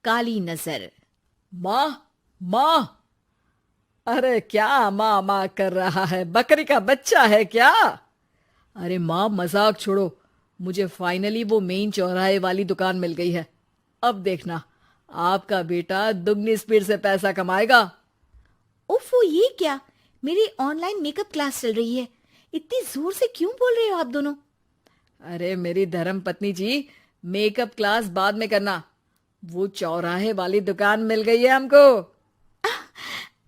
काली नजर। माँ, माँ। अरे क्या माँ माँ कर रहा है? बकरी का बच्चा है क्या? अरे माँ, मजाक छोड़ो। मुझे फाइनली वो मेन चौराहे वाली दुकान मिल गई है। अब देखना, आपका बेटा दुगनी स्पीड से पैसा कमाएगा। उफ, ये क्या? मेरी ऑनलाइन मेकअप क्लास चल रही है। इतनी जोर से क्यों बोल रहे हो आप दोनों? अरे मेरी धर्म पत्नी जी, मेकअप क्लास बाद में करना। वो चौराहे वाली दुकान मिल गई है हमको।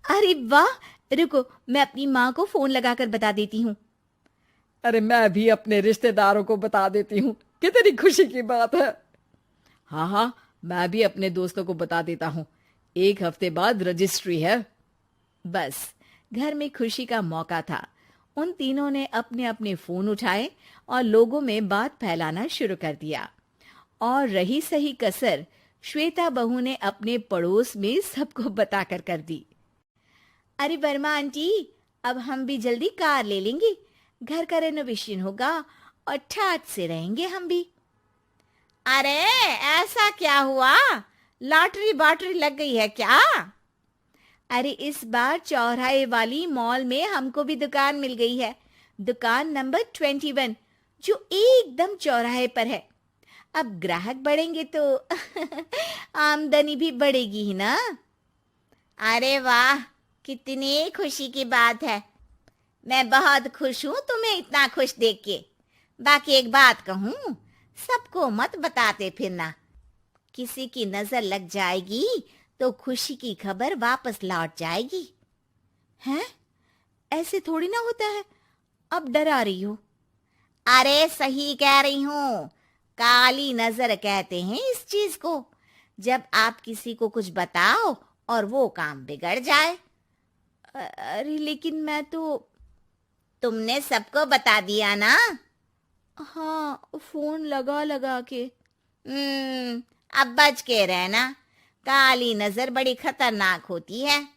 अरे वाह! रुको, मैं अपनी माँ को फोन लगाकर बता देती हूँ। अरे मैं भी अपने रिश्तेदारों को बता देती हूँ। कितनी खुशी की बात है। हाँ हाँ, मैं भी अपने दोस्तों को बता देता हूँ। 1 हफ्ते बाद रजिस्ट्री है। बस, घर में खुशी का मौका था। उन तीनों ने अपने अपने फोन उठाए और लोगों में बात फैलाना शुरू कर दिया। और रही सही कसर श्वेता बहू ने अपने पड़ोस में सबको बताकर कर दी। अरे वर्मा आंटी, अब हम भी जल्दी कार ले लेंगे। घर का रेनोवेशन होगा और ठाट से रहेंगे हम भी। अरे ऐसा क्या हुआ? लॉटरी बाटरी लग गई है क्या? अरे इस बार चौराहे वाली मॉल में हमको भी दुकान मिल गई है। दुकान नंबर 21, जो एकदम चौराहे पर है। अब ग्राहक बढ़ेंगे तो आमदनी भी बढ़ेगी ही ना। अरे वाह, कितनी खुशी की बात है। मैं बहुत खुश हूँ तुम्हें इतना खुश देख के। बाकी एक बात कहूँ, सबको मत बताते फिरना। किसी की नजर लग जाएगी तो खुशी की खबर वापस लौट जाएगी। हैं? ऐसे थोड़ी ना होता है। अब डरा रही हो? अरे सही कह रही हूँ। काली नजर कहते हैं इस चीज को, जब आप किसी को कुछ बताओ और वो काम बिगड़ जाए। अरे लेकिन मैं तो। तुमने सबको बता दिया ना? हाँ, फोन लगा लगा के। अब बच के रहना। काली नजर बड़ी खतरनाक होती है।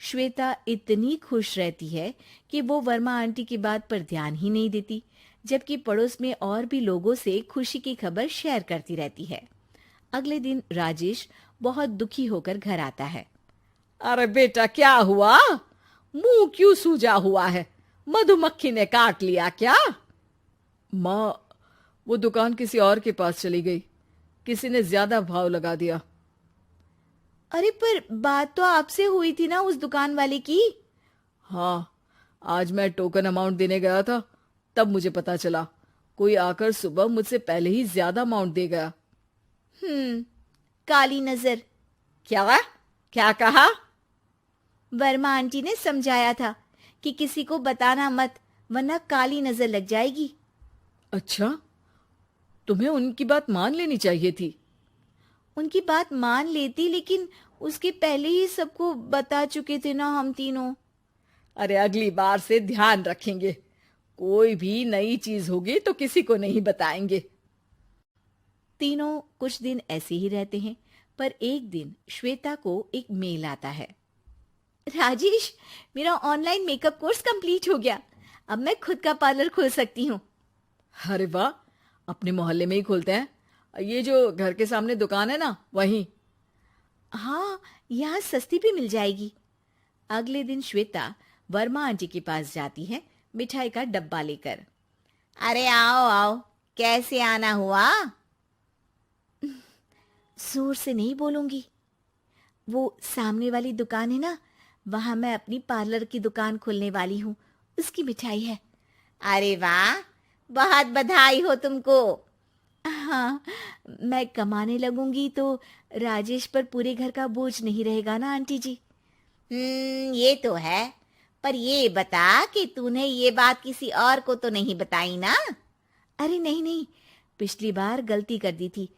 श्वेता इतनी खुश रहती है कि वो वर्मा आंटी की बात पर ध्यान ही नहीं देती, जबकि पड़ोस में और भी लोगों से खुशी की खबर शेयर करती रहती है। अगले दिन राजेश बहुत दुखी होकर घर आता है। अरे बेटा, क्या हुआ? मुंह क्यों सूजा हुआ है? मधुमक्खी ने काट लिया क्या? माँ, वो दुकान किसी और के पास चली गई। किसी ने ज्यादा भाव लगा दिया। अरे पर बात तो आपसे हुई थी ना उस दुकान वाले की। हाँ, आज मैं टोकन अमाउंट देने गया था, तब मुझे पता चला। कोई आकर सुबह मुझसे पहले ही ज्यादा अमाउंट दे गया। काली नजर। क्या? क्या कहा? वर्मा आंटी ने समझाया था कि किसी को बताना मत, वरना काली नजर लग जाएगी। अच्छा, तुम्हें उनकी बात मान लेनी चाहिए थी। उनकी बात मान लेती, लेकिन उसके पहले ही सबको बता चुके थे ना हम तीनों। अरे अगली बार से ध्यान रखेंगे। कोई भी नई चीज होगी तो किसी को नहीं बताएंगे। तीनों कुछ दिन ऐसे ही रहते हैं, पर एक दिन श्वेता को एक मेल आता है। राजेश, मेरा ऑनलाइन मेकअप कोर्स कंप्लीट हो गया। अब मैं खुद का पार्लर खोल सकती हूँ। अरे वाह, अपने मोहल्ले में ही खोलते हैं। ये जो घर के सामने दुकान है ना, वहीं। हाँ, यहाँ सस्ती भी मिल जाएगी। अगले दिन श्वेता वर्मा आंटी के पास जाती है, मिठाई का डब्बा लेकर। अरे आओ आओ, कैसे आना हुआ? जोर से नहीं बोलूंगी। वो सामने वाली दुकान है ना, वहां मैं अपनी पार्लर की दुकान खोलने वाली हूँ। उसकी मिठाई है। अरे वाह, बहुत बधाई हो तुमको। हाँ, मैं कमाने लगूंगी तो राजेश पर पूरे घर का बोझ नहीं रहेगा ना आंटी जी। ये तो है। पर ये बता कि तूने ये बात किसी और को तो नहीं बताई ना? अरे नहीं नहीं, पिछली बार गलती कर दी थी।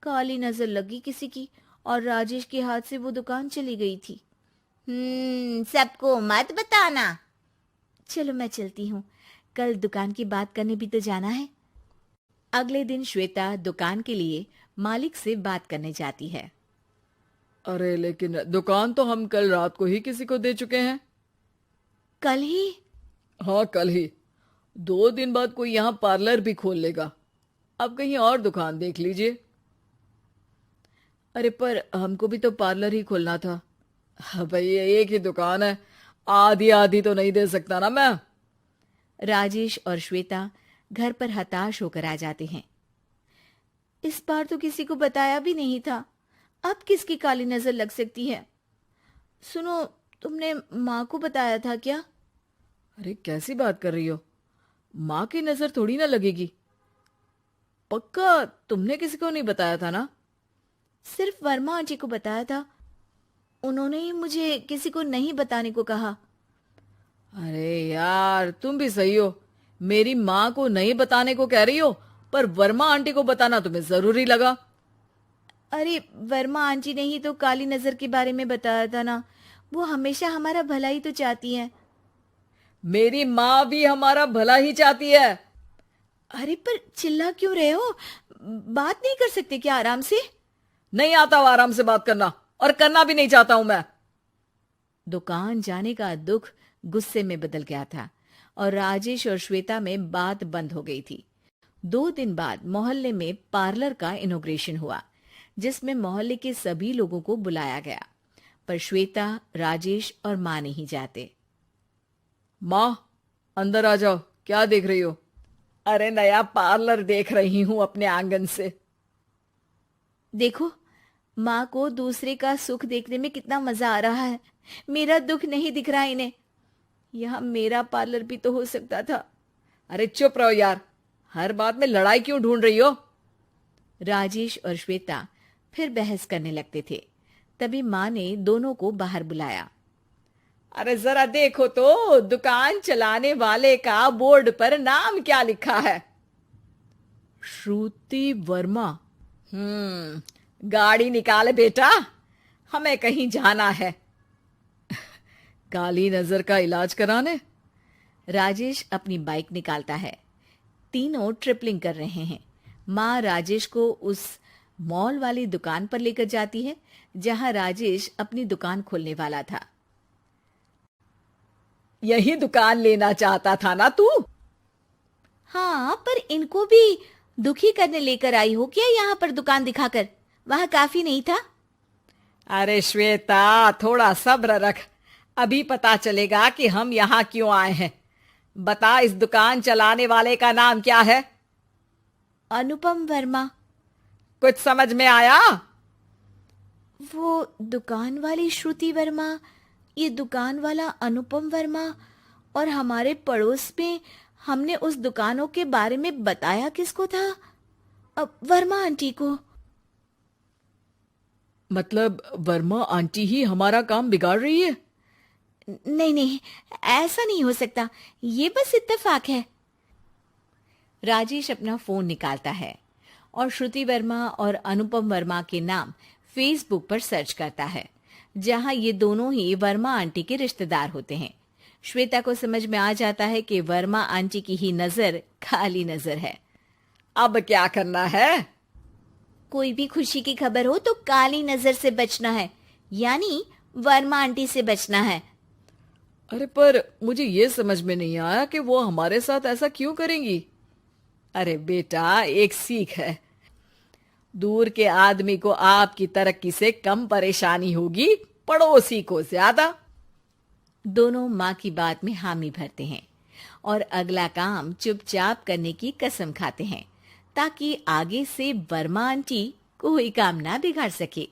काली नजर लगी किसी की और राजेश के हाथ से वो दुकान चली गई थी। सबको मत बताना। चलो मैं चलती हूँ, कल दुकान की बात करने भी तो जाना है। अगले दिन श्वेता दुकान के लिए मालिक से बात करने जाती है। अरे लेकिन दुकान तो हम कल रात को ही किसी को दे चुके हैं। कल ही? हाँ, कल ही। 2 दिन बाद कोई यहाँ पार्लर भी खोल लेगा। अब कहीं और दुकान देख लीजिए। अरे पर हमको भी तो पार्लर ही खोलना था। भाई एक ही दुकान है, आधी आधी तो नहीं दे सकता ना मैं। राजेश और श्वेता घर पर हताश होकर आ जाते हैं। इस बार तो किसी को बताया भी नहीं था, अब किसकी काली नजर लग सकती है। सुनो, तुमने माँ को बताया था क्या? अरे कैसी बात कर रही हो, माँ की नजर थोड़ी ना लगेगी। पक्का तुमने किसी को नहीं बताया था ना? सिर्फ वर्मा आंटी को बताया था, उन्होंने ही मुझे किसी को नहीं बताने को कहा। अरे यार तुम भी सही हो, मेरी माँ को नहीं बताने को कह रही हो, पर वर्मा आंटी को बताना तुम्हें जरूरी लगा। अरे वर्मा आंटी ने ही तो काली नजर के बारे में बताया था ना, वो हमेशा हमारा भला ही तो चाहती है। मेरी माँ भी हमारा भला ही चाहती है। अरे पर चिल्ला क्यों रहे हो? बात नहीं कर सकते क्या आराम से? नहीं आता वो आराम से बात करना, और करना भी नहीं चाहता हूं मैं। दुकान जाने का दुख गुस्से में बदल गया था और राजेश और श्वेता में बात बंद हो गई थी। 2 दिन बाद मोहल्ले में पार्लर का इनॉग्रेशन हुआ, जिसमें मोहल्ले के सभी लोगों को बुलाया गया, पर श्वेता, राजेश और माँ नहीं जाते। माँ अंदर आ जाओ, क्या देख रही हो? अरे नया पार्लर देख रही हूं अपने आंगन से। देखो, माँ को दूसरे का सुख देखने में कितना मजा आ रहा है, मेरा दुख नहीं दिख रहा इन्हें। यहाँ मेरा पार्लर भी तो हो सकता था। अरे चुप रहो यार, हर बात में लड़ाई क्यों ढूंढ रही हो? राजेश और श्वेता फिर बहस करने लगते थे। तभी माँ ने दोनों को बाहर बुलाया। अरे जरा देखो तो दुकान चलाने वाले का बोर्ड पर नाम क्या लिखा है? श्रुति वर्मा। गाड़ी निकाले बेटा, हमें कहीं जाना है। काली नजर का इलाज कराने? राजेश अपनी बाइक निकालता है। तीनों ट्रिपलिंग कर रहे हैं। माँ राजेश को उस मॉल वाली दुकान पर लेकर जाती है जहां राजेश अपनी दुकान खोलने वाला था। यही दुकान लेना चाहता था ना तू? हाँ, पर इनको भी दुखी करने लेकर आई हो क्या यहाँ पर दुकान दिखाकर? वहां काफी नहीं था? अरे श्वेता थोड़ा सब्र रख, अभी पता चलेगा कि हम यहाँ क्यों आए हैं। बता, इस दुकान चलाने वाले का नाम क्या है? अनुपम वर्मा। कुछ समझ में आया? वो दुकान वाली श्रुति वर्मा, ये दुकान वाला अनुपम वर्मा, और हमारे पड़ोस में हमने उस दुकानों के बारे में बताया किसको था? अब वर्मा आंटी को। मतलब वर्मा आंटी ही हमारा काम बिगाड़ रही है? नहीं नहीं, ऐसा नहीं हो सकता, ये बस इत्तेफाक है। राजेश अपना फोन निकालता है और श्रुति वर्मा और अनुपम वर्मा के नाम फेसबुक पर सर्च करता है, जहां ये दोनों ही वर्मा आंटी के रिश्तेदार होते हैं। श्वेता को समझ में आ जाता है कि वर्मा आंटी की ही नजर काली नजर है। अब क्या करना है? कोई भी खुशी की खबर हो तो काली नजर से बचना है, यानी वर्मा आंटी से बचना है। अरे पर मुझे ये समझ में नहीं आया कि वो हमारे साथ ऐसा क्यों करेंगी। अरे बेटा, एक सीख है, दूर के आदमी को आपकी तरक्की से कम परेशानी होगी, पड़ोसी को ज्यादा। दोनों माँ की बात में हामी भरते हैं और अगला काम चुपचाप करने की कसम खाते हैं, ताकि आगे से वर्मा आंटी कोई काम ना बिगाड़ सके।